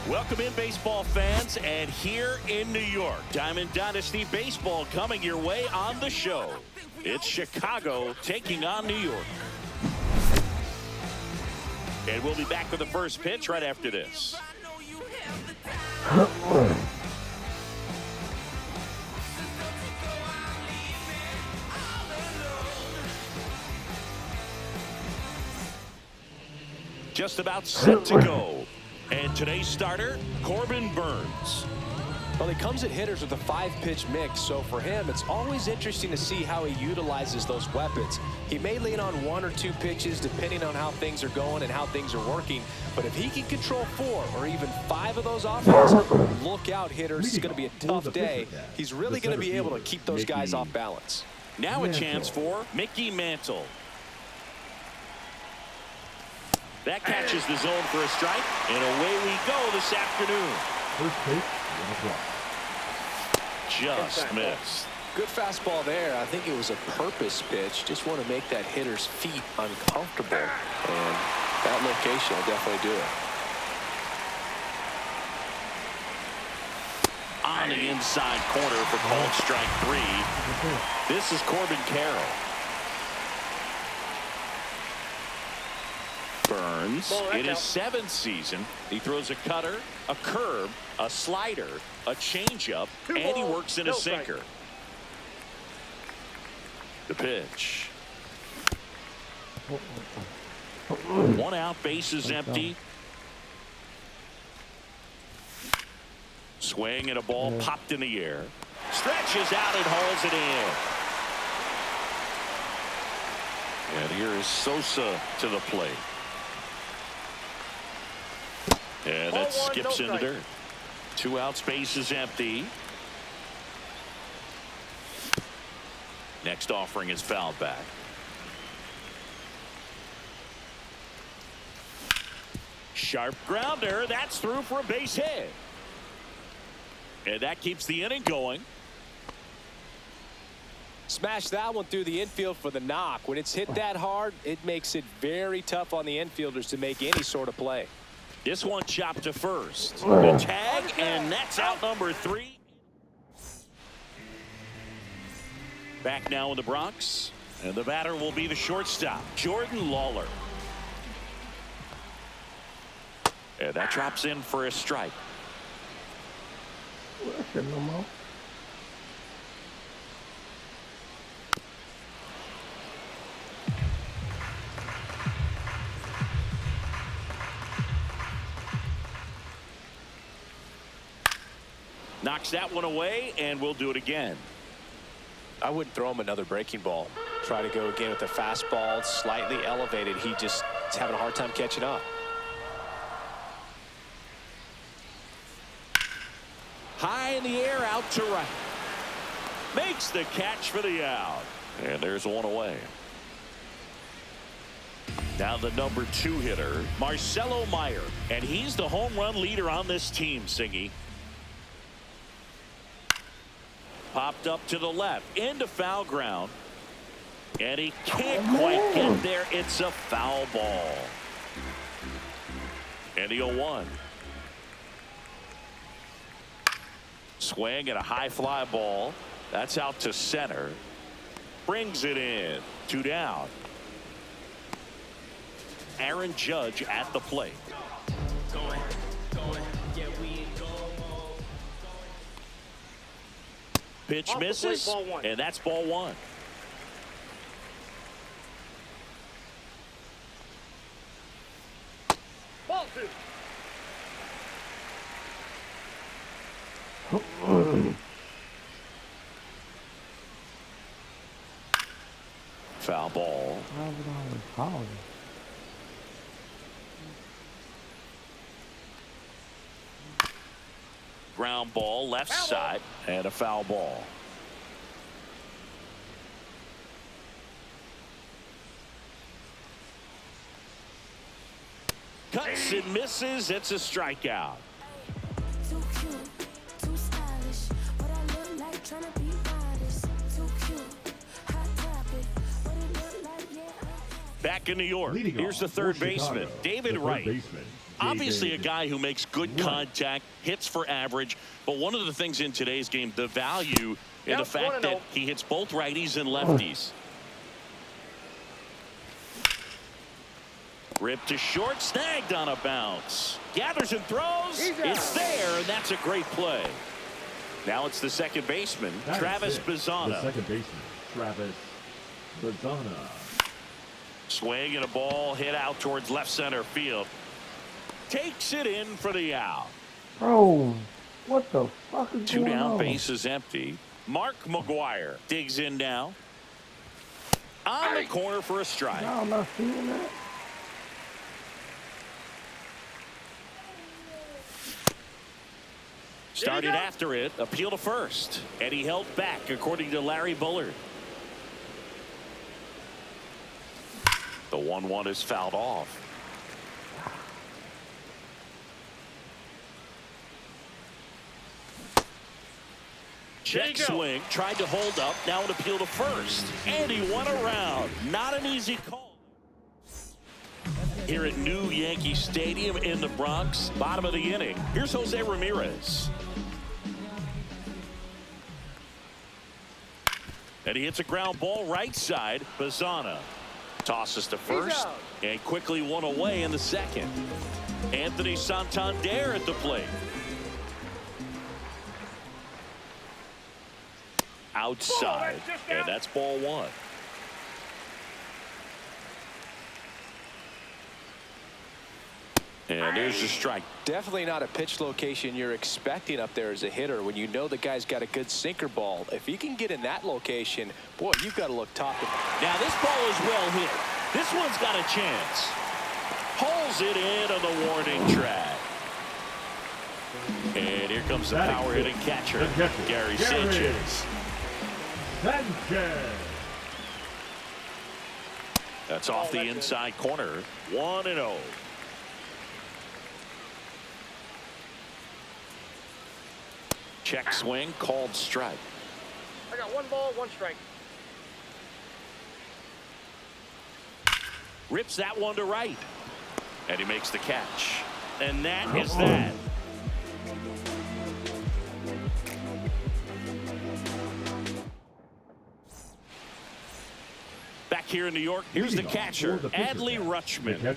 Welcome in, baseball fans, and here in New York, Diamond Dynasty Baseball coming your way on the show. It's Chicago taking on New York. And we'll be back with the first pitch right after this. Just about set to go. And today's starter, Corbin Burnes. Well, he comes at hitters with a 5-pitch mix, so for him, it's always interesting to see how he utilizes those weapons. He may lean on 1 or 2 pitches depending on how things are going and how things are working, but if he can control 4 or even 5 of those offense, look out, hitters. It's going to be a tough day. He's really going to be able to keep those guys off balance. Now a chance for Mickey Mantle. That catches the zone for a strike, and away we go this afternoon. First pitch, just missed. Good fastball there. I think it was a purpose pitch. Just want to make that hitter's feet uncomfortable, and that location will definitely do it. On the inside corner for called strike 3. This is Corbin Carroll. Burnes in his 7th season. He throws a cutter, a curve, a slider, a changeup, and he works in a sinker. The pitch. 1 out, bases empty. Swing and a ball popped in the air. Stretches out and hauls it in. And here is Sosa to the plate. And that skips in the dirt. 2 outs, bases empty. Next offering is fouled back. Sharp grounder. That's through for a base hit. And that keeps the inning going. Smash that one through the infield for the knock. When it's hit that hard, it makes it very tough on the infielders to make any sort of play. This one chopped to first. The tag, and that's out number 3. Back now in the Bronx, and the batter will be the shortstop, Jordan Lawler. And that drops in for a strike. Knocks that one away, and we'll do it again. I wouldn't throw him another breaking ball. Try to go again with the fastball, slightly elevated. He just is having a hard time catching up. High in the air, out to right. Makes the catch for the out. And there's one away. Now the number 2 hitter, Marcelo Meyer. And he's the home run leader on this team, Singy. Popped up to the left, into foul ground. And he can't quite get there. It's a foul ball. And the 0-1. Swing and a high fly ball. That's out to center. Brings it in. 2 down. Aaron Judge at the plate. Pitch misses, and that's ball 1. Ball 2. Foul ball. Ground ball, left side, and a foul ball. Cuts and misses. It's a strikeout. Too cute, too stylish. What I look like tryna be modest. Too cute, hot topic. What it look like, yeah. Back in New York, here's the third baseman, David Wright. Obviously a guy who makes good contact, hits for average, but one of the things in today's game, the value in the fact that he hits both righties and lefties. Ripped to short, snagged on a bounce. Gathers and throws. It's there, and that's a great play. Now it's the second baseman, Travis Bazzana. The second baseman, Travis Bazzana. Swing and a ball hit out towards left center field. Takes it in for the out. Bro, what the fuck is Two going down, on? base is empty. Mark McGuire digs in now. On the corner for a strike. No, I'm not seeing that. Started after it, appeal to first. And he held back, according to Larry Bullard. The 1-1 is fouled off. Check swing, tried to hold up, now an appeal to first. And he won around. Not an easy call. Here at New Yankee Stadium in the Bronx, bottom of the inning. Here's Jose Ramirez. And he hits a ground ball right side. Bazzana tosses to first and quickly one away in the second. Anthony Santander at the plate. Outside, and that's ball one. And there's the strike. Definitely not a pitch location you're expecting up there as a hitter when you know the guy's got a good sinker ball. If he can get in that location, boy, you've got to look top. Now this ball is well hit. This one's got a chance. Pulls it in on the warning track. And here comes the power hitting catcher, Gary Sanchez. That's off the inside corner. 1-0. Check swing, called strike. I got 1 ball, 1 strike. Rips that one to right. And he makes the catch. And that is that. Back here in New York, here's the catcher, Adley Rutschman.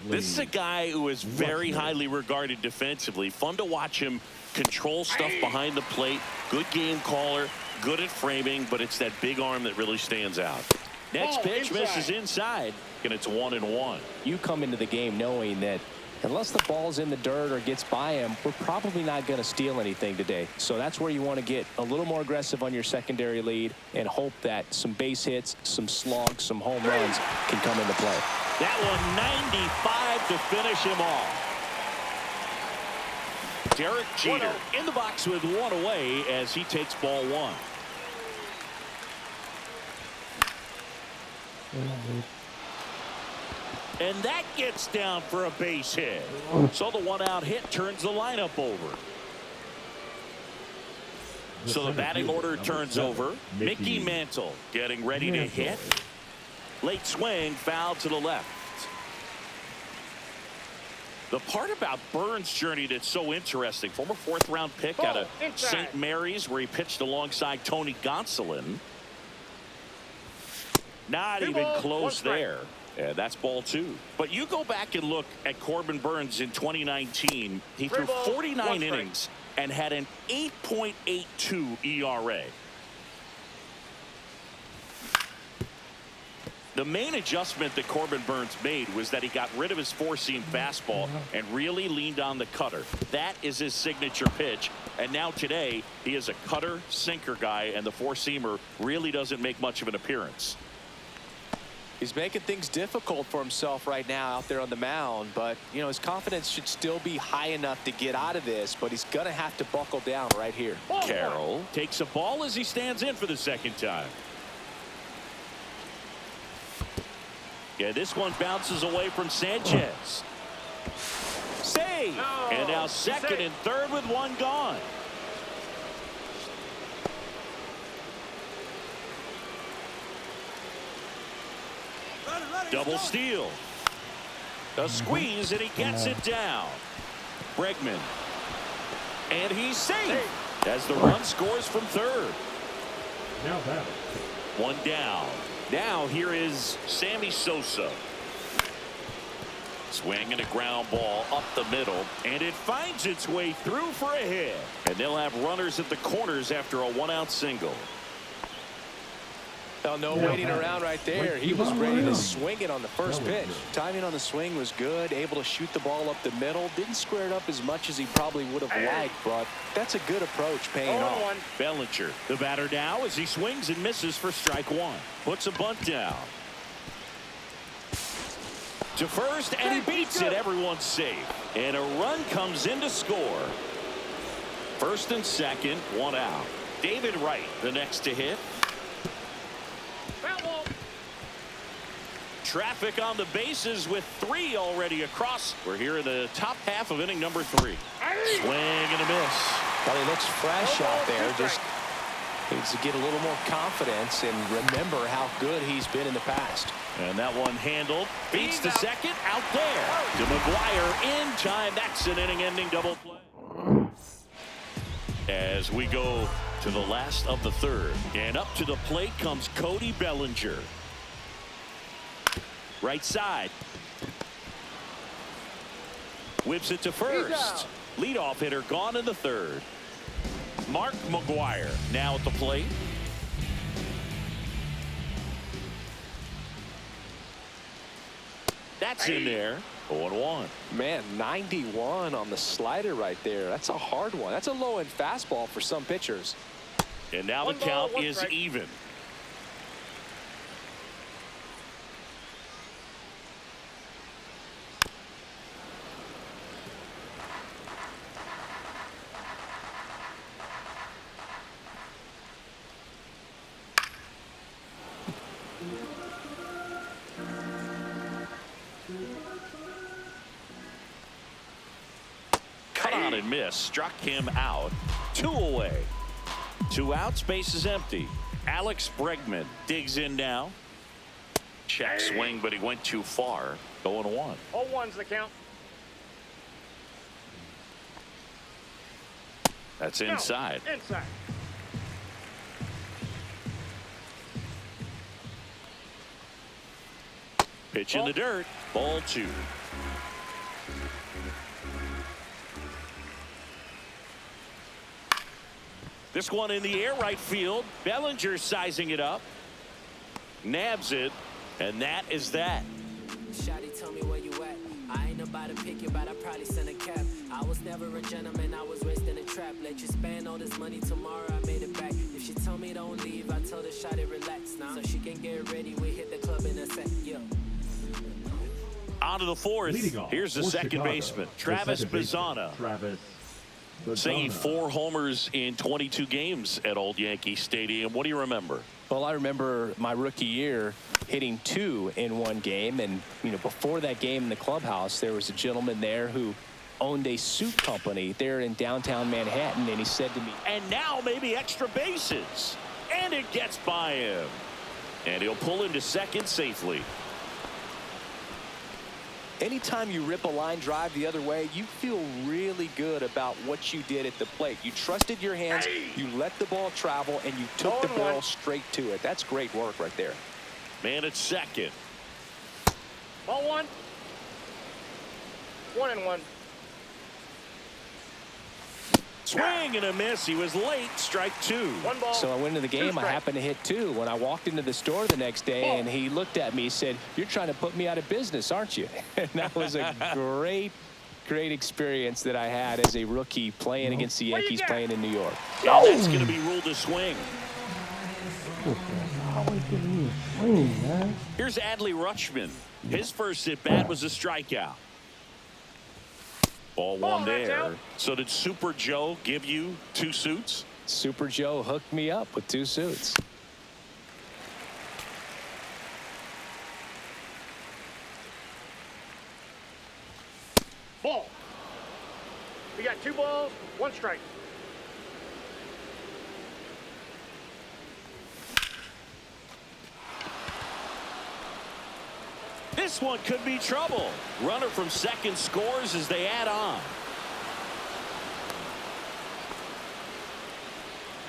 This is a guy who is very highly regarded defensively. Fun to watch him control stuff behind the plate. Good game caller, good at framing, but it's that big arm that really stands out. Next pitch misses inside, and it's 1-1. You come into the game knowing that unless the ball's in the dirt or gets by him, we're probably not going to steal anything today. So that's where you want to get a little more aggressive on your secondary lead and hope that some base hits, some slugs, some home runs can come into play. That one 95 to finish him off. Derek Jeter in the box with one away as he takes ball one. And that gets down for a base hit. So the 1-out hit turns the lineup over. So the batting order turns over. Mickey Mantle getting ready to hit. Late swing, foul to the left. The part about Burns' journey that's so interesting, former 4th-round pick out of St. Mary's, where he pitched alongside Tony Gonsolin. Not even close there. Yeah, that's ball 2. But you go back and look at Corbin Burns in 2019. He threw 49 innings and had an 8.82 ERA. The main adjustment that Corbin Burns made was that he got rid of his 4-seam fastball and really leaned on the cutter. That is his signature pitch. And now today, he is a cutter sinker guy, and the 4-seamer really doesn't make much of an appearance. He's making things difficult for himself right now out there on the mound, but you know his confidence should still be high enough to get out of this, but he's gonna have to buckle down right here. Carroll takes a ball as he stands in for the second time. Yeah, this one bounces away from Sanchez. Save! And now second and third with one gone. Double steal. A squeeze, and he gets it down. Bregman. And he's safe as the run scores from third. Now batting. One down. Now here is Sammy Sosa. Swing and a ground ball up the middle, and it finds its way through for a hit. And they'll have runners at the corners after a one-out single. Oh, no waiting around right there. He was ready to swing it on the first pitch. Timing on the swing was good, able to shoot the ball up the middle. Didn't square it up as much as he probably would have liked, but that's a good approach paying off. Bellinger, the batter now, as he swings and misses for strike one. Puts a bunt down. To first, and he beats it. Everyone's safe. And a run comes in to score. First and second, one out. David Wright, the next to hit. Traffic on the bases with three already across. We're here in the top half of inning number 3. Swing and a miss. Well, he looks fresh out there. Just needs to get a little more confidence and remember how good he's been in the past. And that one handled. Beats the second. Out there. To McGuire in time. That's an inning-ending double play. As we go to the last of the third. And up to the plate comes Cody Bellinger. Right side. Whips it to first. Leadoff hitter gone in the third. Mark McGuire now at the plate. That's in there. 0-1. Man, 91 on the slider right there. That's a hard one. That's a low-end fastball for some pitchers. And now the count is even. Cut on and miss. Struck him out. 2 away. 2 outs. Base is empty. Alex Bregman digs in now. Check swing, but he went too far. 0-1. 0-1's the count. That's inside. Inside. Pitch in the dirt. Ball 2. This one in the air right field. Bellinger sizing it up. Nabs it. And that is that. Shawty, tell me where you at. I ain't about to pick you, but I probably send a cab. I was never a gentleman, I was raised in a trap. Let you spend all this money tomorrow, I made it back. If she tell me don't leave, I tell the shawty relax now. So she can get ready, we hit the club in a sec, yeah. On to the fourth. Here's the second Chicago, baseman, Travis Bazzana. Singing 4 homers in 22 games at Old Yankee Stadium. What do you remember? Well, I remember my rookie year hitting 2 in one game. And, you know, before that game in the clubhouse, there was a gentleman there who owned a suit company there in downtown Manhattan. And he said to me, and now maybe extra bases. And it gets by him. And he'll pull into second safely. anytime you rip a line drive the other way, you feel really good about what you did at the plate. You trusted your hands, you let the ball travel, and you took the ball straight to it. That's great work right there. Man at second. Ball one. 1-1. Swing and a miss. He was late. Strike two. 1 ball. So I went into the game. I happened to hit 2. When I walked into the store the next day, and he looked at me, he said, "You're trying to put me out of business, aren't you?" And that was a great experience that I had as a rookie playing against the Yankees, playing in New York. And that's going to be ruled a swing. Always giving me a swing, man. Here's Adley Rutschman. His first at bat was a strikeout. Ball one there. So did Super Joe give you 2 suits? Super Joe hooked me up with 2 suits. Ball. We got 2 balls, 1 strike. This This one could be trouble. Runner from second scores as they add on.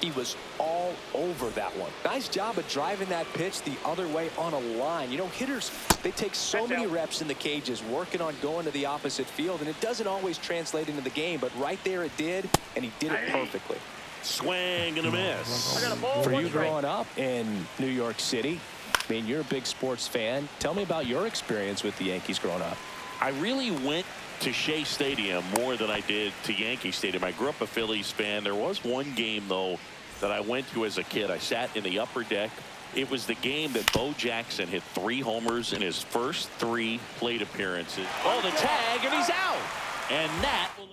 He was all over that one. Nice job of driving that pitch the other way on a line. You know, hitters, they take so many reps in the cages working on going to the opposite field, and it doesn't always translate into the game, but right there it did, and he did it perfectly. Swing and a miss. I got a ball, For one you strike. growing up in New York City, I mean, you're a big sports fan. Tell me about your experience with the Yankees growing up. I really went to Shea Stadium more than I did to Yankee Stadium. I grew up a Phillies fan. There was one game, though, that I went to as a kid. I sat in the upper deck. It was the game that Bo Jackson hit 3 homers in his first 3 plate appearances. Oh, the tag, and he's out. And that will...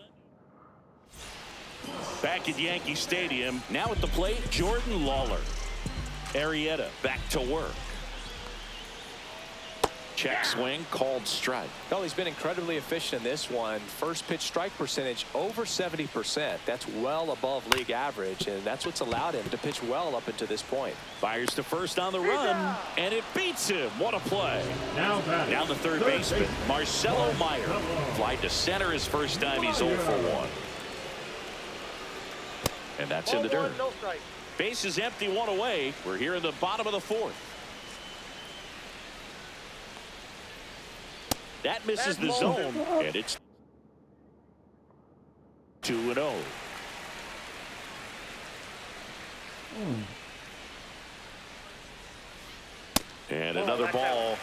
Back at Yankee Stadium, now at the plate, Jordan Lawler. Arrieta back to work. Check swing, called strike. No, he's been incredibly efficient in this one. First pitch strike percentage over 70%. That's well above league average, and that's what's allowed him to pitch well up until this point. Fires to first on the run, and it beats him. What a play. Now batting. Down the third baseman, Marcelo Meyer. Fly to center his first time. He's 0 for 1. And that's in the Ball dirt. one, no strike. Base is empty, 1 away. We're here in the bottom of the 4th. That misses the zone, and it's 2-0. And another ball.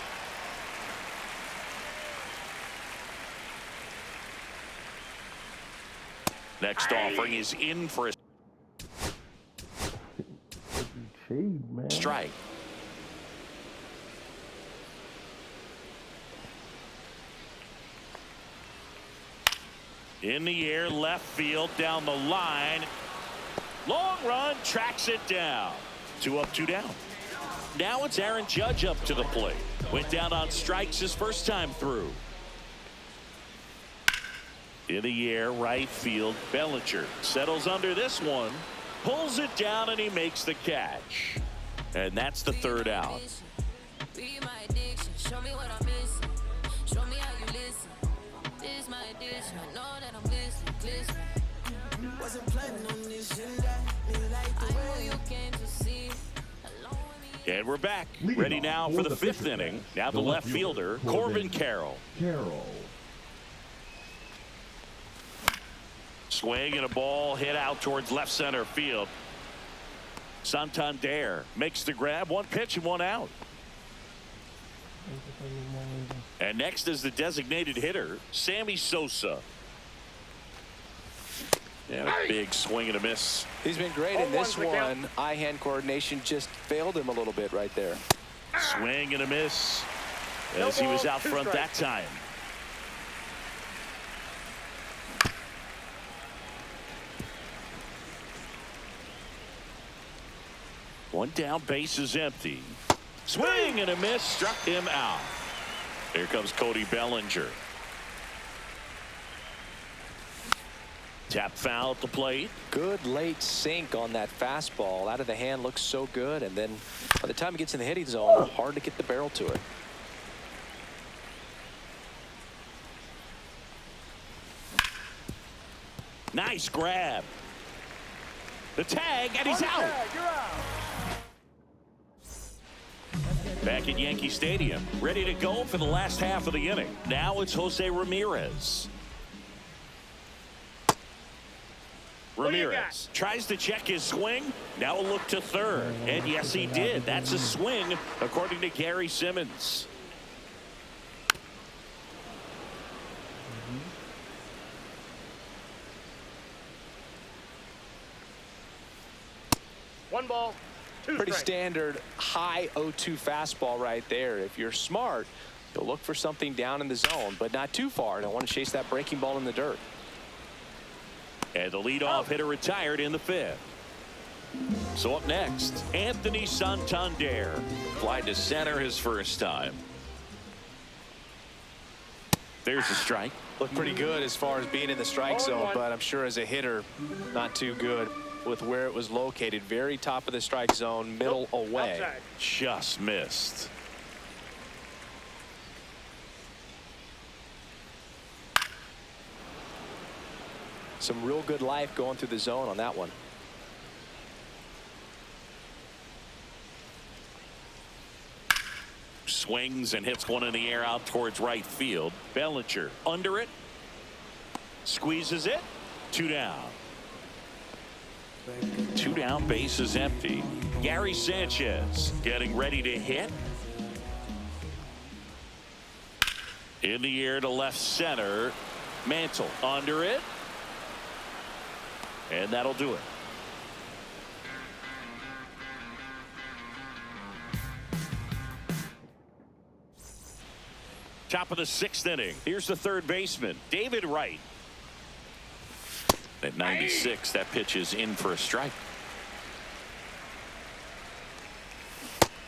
Next offering is in for a Shade, man. strike. In the air, left field, down the line. Long run, tracks it down. 2 up, 2 down. Now it's Aaron Judge up to the plate. Went down on strikes his first time through. In the air, right field, Bellinger settles under this one. Pulls it down, and he makes the catch. And that's the 3rd out. Be my addiction. Show me what I'm missing. Show me how you listen. This my addiction. I know that I'm listening. Wasn't planning on this and that. I know you came to see. And we're back. Ready now for the 5th inning. Now the left fielder, Corbin Carroll. Swing and a ball hit out towards left center field. Santander makes the grab. 1 pitch and 1 out. And next is the designated hitter, Sammy Sosa. And a big swing and a miss. He's been great in this one. Eye-hand coordination just failed him a little bit right there. Swing and a miss as he was out front that time. One down, base is empty. Swing and a miss, struck him out. Here comes Cody Bellinger. Tap foul at the plate. Good late sink on that fastball. Out of the hand, looks so good, and then by the time it gets in the hitting zone, hard to get the barrel to it. Nice grab. The tag, and he's out. Back at Yankee Stadium, ready to go for the last half of the inning. Now it's Jose Ramirez. Ramirez tries to check his swing. Now a look to third. And yes, he did. That's a swing, according to Gary Simmons. One ball, two Pretty strikes. standard high 0-2 fastball right there. If you're smart, you'll look for something down in the zone, but not too far. Don't want to chase that breaking ball in the dirt. And the leadoff hitter retired in the 5th. So up next, Anthony Santander. Fly to center his first time. There's a strike. Looked pretty good as far as being in the strike zone, but I'm sure as a hitter, not too good with where it was located. Very top of the strike zone, middle away. Outside. Just missed. Some real good life going through the zone on that one. Swings and hits one in the air out towards right field. Bellinger under it. Squeezes it. 2 down. 2 down, base is empty. Gary Sanchez getting ready to hit. In the air to left center. Mantle under it. And that'll do it. Top of the 6th inning. Here's the third baseman, David Wright. At 96, that pitch is in for a strike.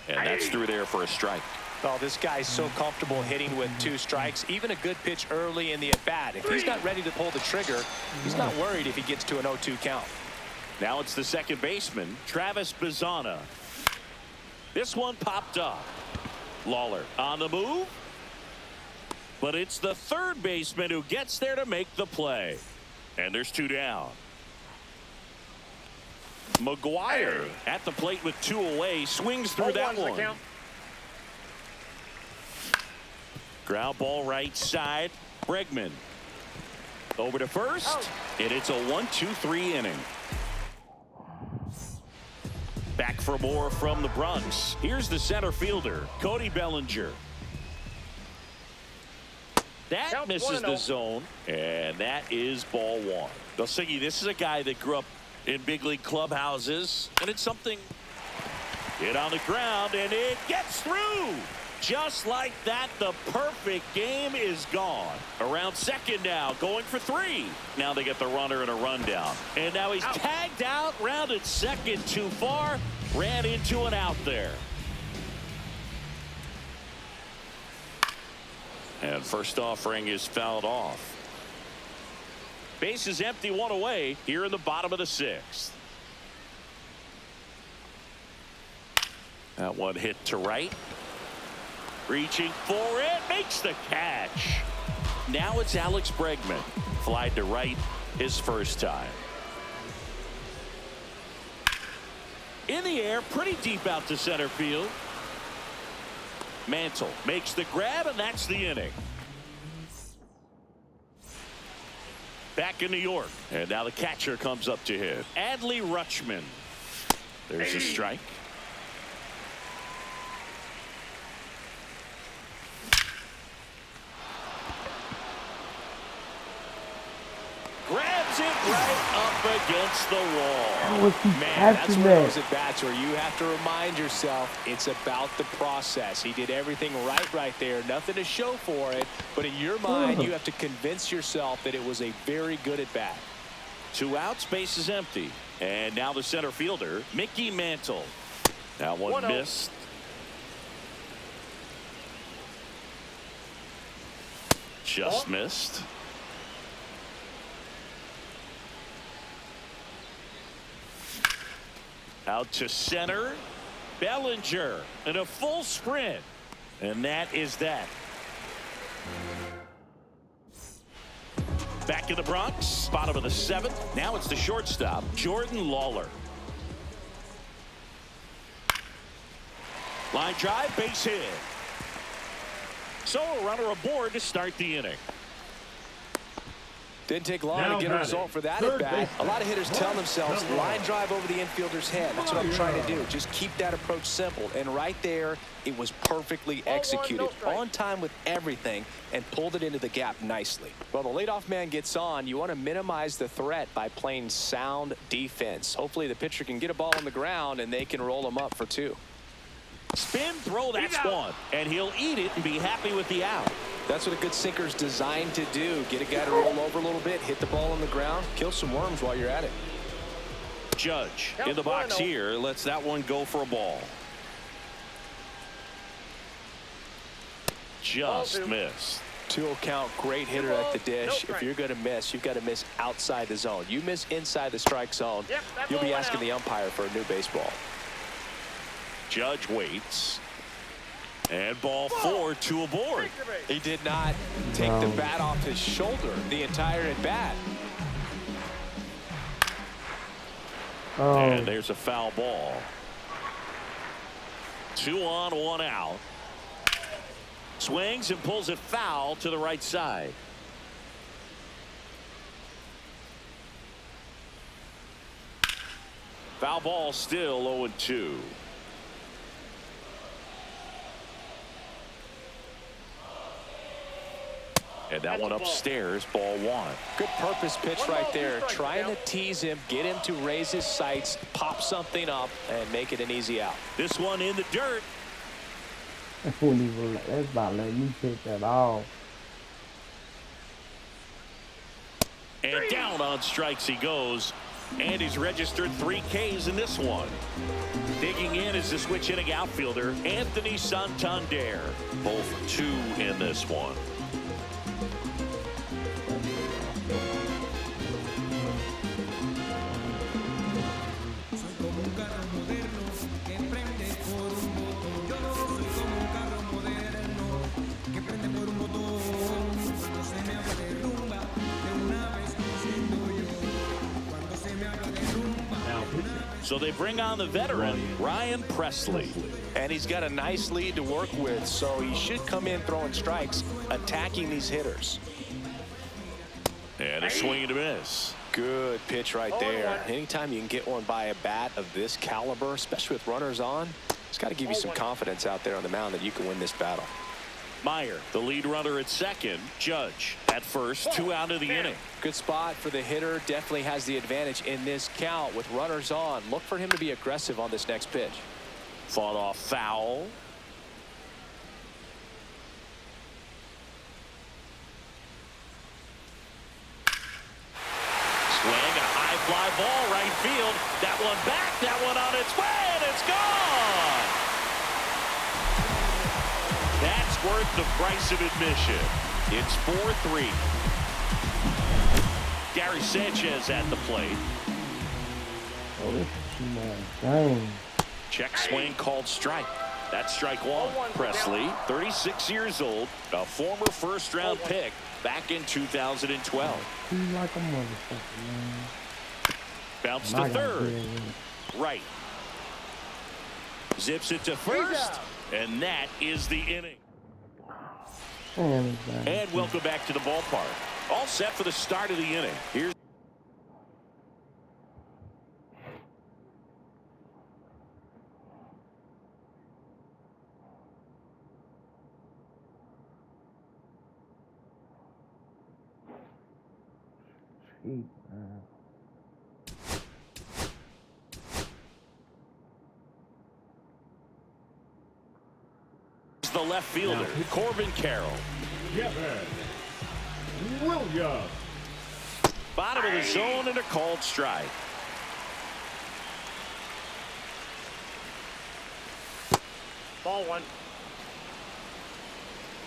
And that's through there for a strike. Oh, this guy's so comfortable hitting with 2 strikes. Even a good pitch early in the at-bat. If he's not ready to pull the trigger, he's not worried if he gets to an 0-2 count. Now it's the second baseman, Travis Bazzana. This one popped up. Lawler on the move. But it's the third baseman who gets there to make the play. And there's 2 down. McGuire at the plate with 2 away. Swings through that one. Ground ball right side. Bregman over to first. And it's a 1-2-3 inning. Back for more from the Bronx. Here's the center fielder, Cody Bellinger. That misses the zone, and that is ball 1. Belsingi, this is a guy that grew up in big league clubhouses, and it's something. Hit on the ground, and it gets through. Just like that, the perfect game is gone. Around second now, going for 3. Now they get the runner and a rundown. And now he's tagged out, rounded second too far, ran into an out there. And first offering is fouled off. Base is empty, 1 away here in the bottom of the 6th. That one hit to right. Reaching for it, makes the catch. Now it's Alex Bregman. Flied to right his first time. In the air, pretty deep out to center field. Mantle makes the grab, and that's the inning. Back in New York, and now the catcher comes up to hit. Adley Rutschman. There's a strike. Grabs it right up against the wall. Man, that's one of those at-bats where you have to remind yourself it's about the process. He did everything right there. Nothing to show for it. But in your mind, you have to convince yourself that it was a very good at-bat. 2 outs, base is empty. And now the center fielder, Mickey Mantle. That one missed. Just missed. Out to center. Bellinger in a full sprint. And that is that. Back in the Bronx, bottom of the 7th. Now it's the shortstop, Jordan Lawler. Line drive, base hit. So a runner aboard to start the inning. Didn't take long to get a result for that at bat. A lot of hitters tell themselves line drive over the infielder's head. That's what I'm trying to do. Just keep that approach simple. And right there, it was perfectly executed. On time with everything and pulled it into the gap nicely. Well, the leadoff man gets on. You want to minimize the threat by playing sound defense. Hopefully the pitcher can get a ball on the ground and they can roll him up for 2. Spin throw, that's 1. And he'll eat it and be happy with the out. That's what a good sinker's designed to do. Get a guy to roll over a little bit, hit the ball on the ground, kill some worms while you're at it. Judge in the box here lets that one go for a ball. Just missed. 2-0 count, great hitter at the dish. If you're going to miss, you've got to miss outside the zone. You miss inside the strike zone, you'll be asking the umpire for a new baseball. Judge waits. And ball 4, 2 aboard. He did not take the bat off his shoulder the entire at bat. Oh. And there's a foul ball. 2 on, 1 out. Swings and pulls it foul to the right side. Foul ball, still 0-2. And that one upstairs, ball 1. Good purpose pitch right there. Trying to tease him, get him to raise his sights, pop something up, and make it an easy out. This one in the dirt. That's about letting me take that off. And down on strikes he goes. And he's registered 3 Ks in this one. Digging in is the switch hitting outfielder, Anthony Santander. Both 2 in this one. So they bring on the veteran, Ryan Presley. And he's got a nice lead to work with, so he should come in throwing strikes, attacking these hitters. And a swing and a miss. Good pitch right there. Anytime you can get one by a bat of this caliber, especially with runners on, it's got to give you some confidence out there on the mound that you can win this battle. Meyer, the lead runner at second. Judge at first. 2 out of the inning. Good spot for the hitter. Definitely has the advantage in this count with runners on. Look for him to be aggressive on this next pitch. Fought off foul. Swing, a high fly ball right field. That one back, that one on its way, and it's gone. That's worth the price of admission. It's 4-3. Gary Sanchez at the plate. Oh, this is my game. Check swing called strike. That's strike 1. Presley, 36 years old, a former first-round pick back in 2012. He's like a motherfucker, man. Bounce to third. Right. Zips it to first. And that is the inning. And welcome back to the ballpark. All set for the start of the inning. Here's the left fielder, Corbin Carroll. Williams. Bottom of the zone and a called strike. Ball 1.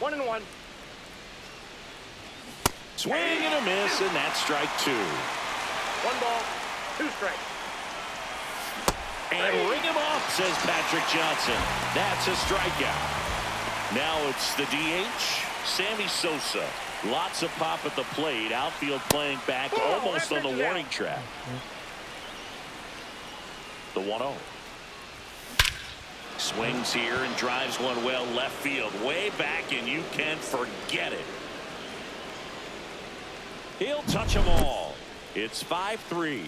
1-1. Swing and a miss, and that's strike 2. 1 ball, 2 strikes. And ring him off, says Patrick Johnson. That's a strikeout. Now it's the DH, Sammy Sosa. Lots of pop at the plate. Outfield playing back almost on the warning track. The 1-0. Swings here and drives one well left field. Way back, and you can forget it. He'll touch them all. It's 5-3.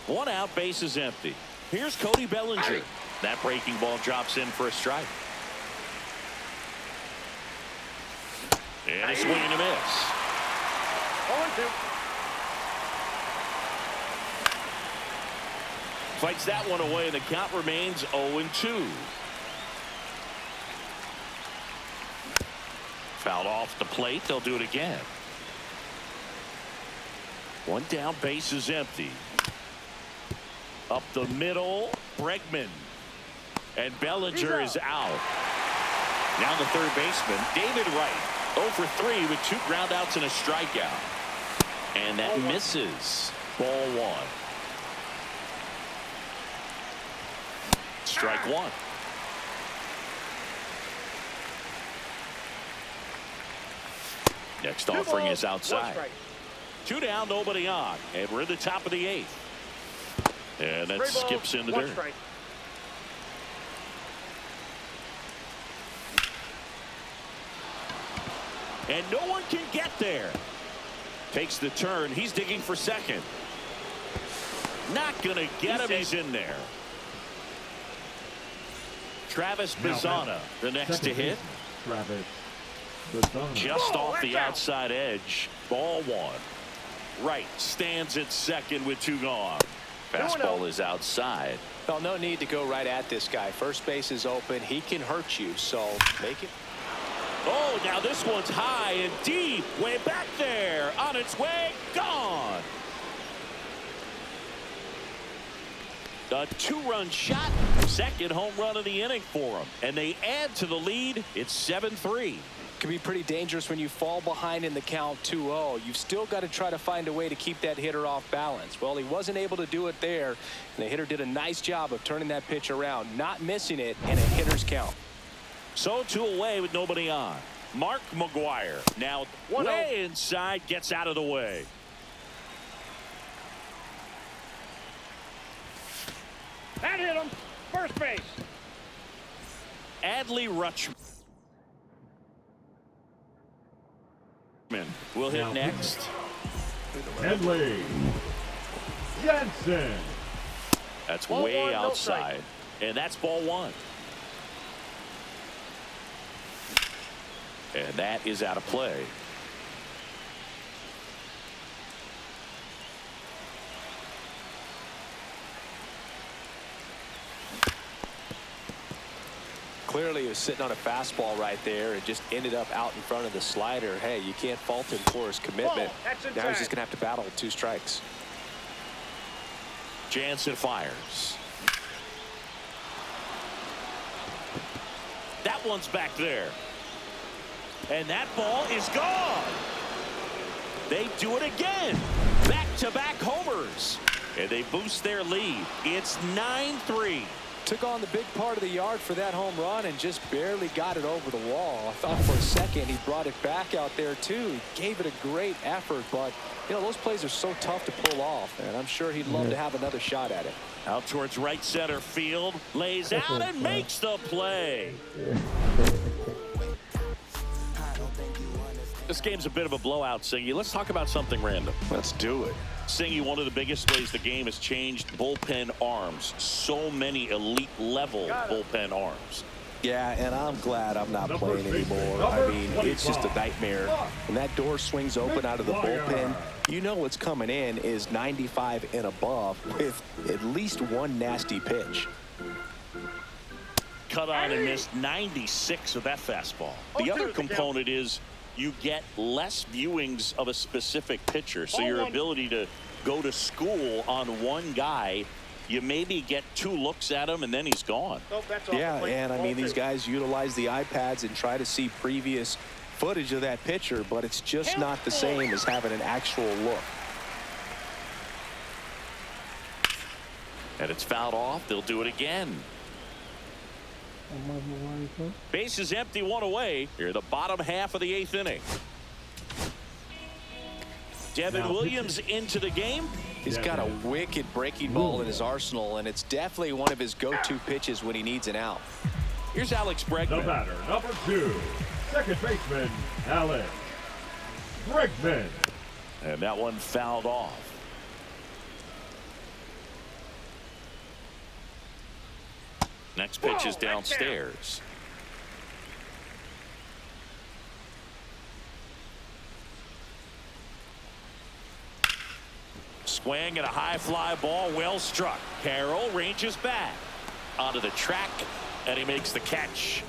1 out, base is empty. Here's Cody Bellinger. That breaking ball drops in for a strike. And a swing and a miss. 0-2. Fights that one away, and the count remains 0-2. Fouled off the plate. They'll do it again. 1 down, base is empty. Up the middle, Bregman. And Bellinger is out. Now the third baseman, David Wright. 0 for 3 with 2 groundouts and a strikeout. And that misses. Ball 1. Strike 1. Next offering is outside. 2 down, nobody on. And we're at the top of the 8th. And that 3 balls, skips in the 1 dirt. strike. And no one can get there. Takes the turn. He's digging for second. Not going to get him. He's in there. Travis Bazzana, the next to hit. Travis Bazzana. Just off the outside edge. Ball 1. Wright stands at second with 2 gone. Fastball is outside. Well, no need to go right at this guy. First base is open. He can hurt you, so make it. Oh, now this one's high and deep. Way back there. On its way. Gone. A 2-run shot. Second home run of the inning for him. And they add to the lead. It's 7-3. Can be pretty dangerous when you fall behind in the count 2-0. You've still got to try to find a way to keep that hitter off balance. Well, he wasn't able to do it there, and the hitter did a nice job of turning that pitch around, not missing it in a hitter's count. So 2 away with nobody on. Mark McGuire now way inside, gets out of the way. That hit him. First base. Adley Rutschman will hit next. Adley Jensen. That's Ball way 1, no outside. And that's ball 1. And that is out of play. Clearly he was sitting on a fastball right there and just ended up out in front of the slider. Hey, you can't fault him for his commitment. That's now he's just going to have to battle with 2 strikes. Jansen fires. That one's back there. And that ball is gone. They do it again. Back-to-back homers. And they boost their lead. It's 9-3. Took on the big part of the yard for that home run and just barely got it over the wall. I thought for a second he brought it back out there too. He gave it a great effort, but you know those plays are so tough to pull off, and I'm sure he'd love to have another shot at it. Out towards right center field, lays out and makes the play. This game's a bit of a blowout, Singy. Let's talk about something random. Let's do it. Singy, one of the biggest ways the game has changed, bullpen arms. So many elite level bullpen arms. Yeah, and I'm glad I'm not playing anymore. I mean, it's just a nightmare. When that door swings open out of the bullpen, you know what's coming in is 95 and above with at least one nasty pitch. Cut on and missed 96 with that fastball. The other component is you get less viewings of a specific pitcher, so your ability to go to school on one guy, you maybe get 2 looks at him and then he's gone. Yeah, and I mean these guys utilize the iPads and try to see previous footage of that pitcher, but it's just not the same as having an actual look. And it's fouled off. They'll do it again. Base is empty, 1 away. Here, the bottom half of the 8th inning. Devin Williams into the game. He's got a wicked breaking ball in his arsenal, and it's definitely one of his go-to pitches when he needs an out. Here's Alex Bregman. The batter, number 2, second baseman, Alex Bregman. And that one fouled off. Next pitch is downstairs. Swing and a high fly ball, well struck. Carroll ranges back onto the track, and he makes the catch.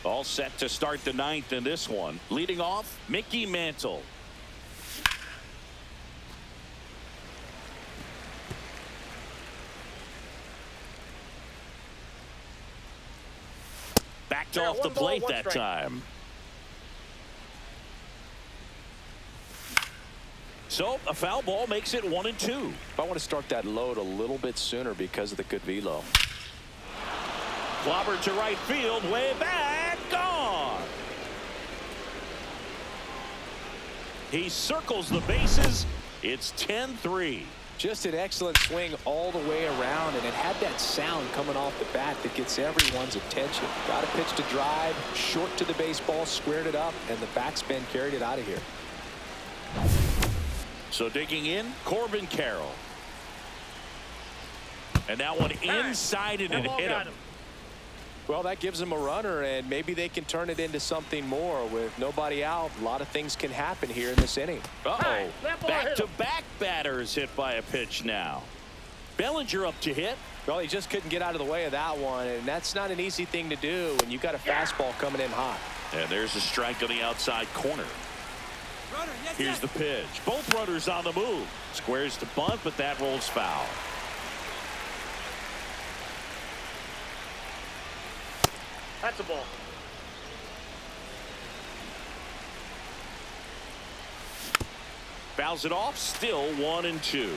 All set to start the 9th in this one. Leading off, Mickey Mantle. Backed off the plate that time. So a foul ball makes it 1-2. I want to start that load a little bit sooner because of the good velo. Clobbered to right field, way back, gone. He circles the bases. It's 10-3. Just an excellent swing all the way around, and it had that sound coming off the bat that gets everyone's attention. Got a pitch to drive, short to the baseball, squared it up, and the backspin carried it out of here. So digging in, Corbin Carroll. And that one inside and it hit him. Well, that gives them a runner, and maybe they can turn it into something more. With nobody out, a lot of things can happen here in this inning. Uh-oh. Back-to-back batters hit by a pitch now. Bellinger up to hit. Well, he just couldn't get out of the way of that one, and that's not an easy thing to do when you've got a fastball coming in hot. And there's a strike on the outside corner. Here's the pitch. Both runners on the move. Squares to bunt, but that rolls foul. That's a ball. Fouls it off. Still 1-2.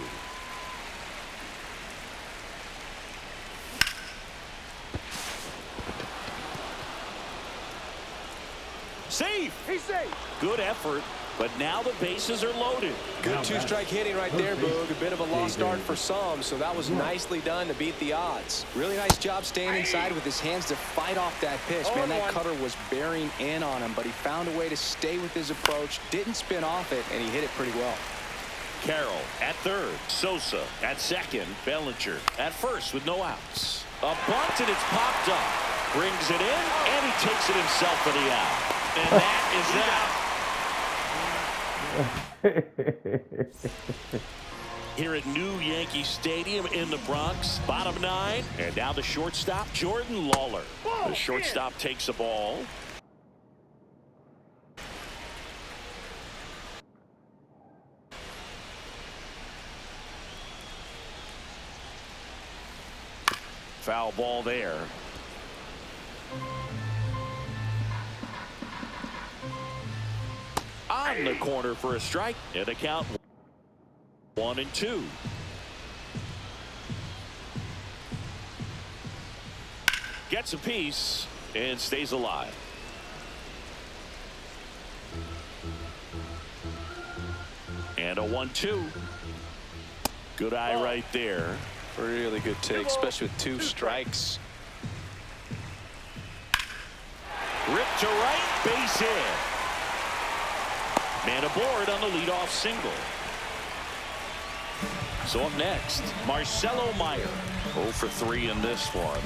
Safe. He's safe. Good effort, but now the bases are loaded. Good two-strike hitting right there, Boog. A bit of a lost start for some, so that was nicely done to beat the odds. Really nice job staying inside with his hands to fight off that pitch. Man, that cutter was bearing in on him, but he found a way to stay with his approach, didn't spin off it, and he hit it pretty well. Carroll at third. Sosa at second. Bellinger at first with no outs. A bunt, and it's popped up. Brings it in, and he takes it himself for the out. And that is that. Here at New Yankee Stadium in the Bronx, bottom 9. And now the shortstop, Jordan Lawler. The shortstop takes a ball. Foul ball there. On the corner for a strike, and a count 1-2. Gets a piece and stays alive. And a 1-2. Good eye right there. Really good take, especially with two strikes. Ripped to right, base hit. Man aboard on the leadoff single. So up next, Marcelo Meyer. 0 for 3 in this one.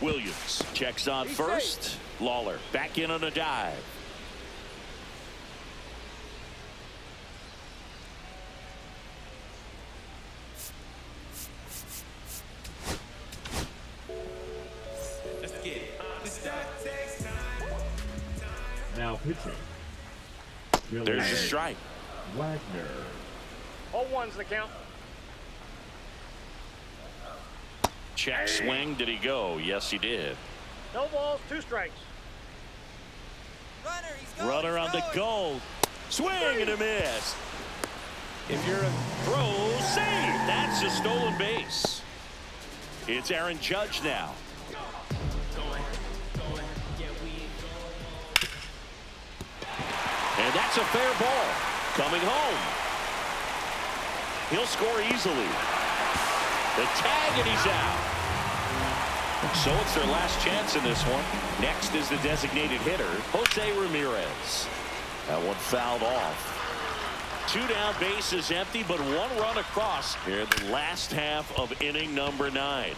Williams checks on first. Lawler back in on a dive. Now pitching. There's a strike. Wagner. 0-1's the count. Check swing. Did he go? Yes, he did. No balls, 2 strikes. Runner on the goal. Swing and a miss. If you're a throw, save. That's a stolen base. It's Aaron Judge now. And that's a fair ball. Coming home. He'll score easily. The tag, and he's out. So it's their last chance in this one. Next is the designated hitter, Jose Ramirez. That one fouled off. 2 down, bases empty, but 1 run across here in the last half of inning number 9.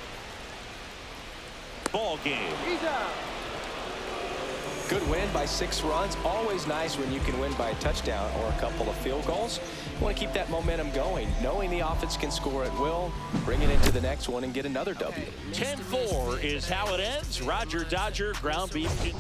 Ball game. He's out. Good win by 6 runs. Always nice when you can win by a touchdown or a couple of field goals. You want to keep that momentum going, knowing the offense can score at will, bring it into the next one and get another W. 10-4 is how it ends. Roger Dodger ground beef.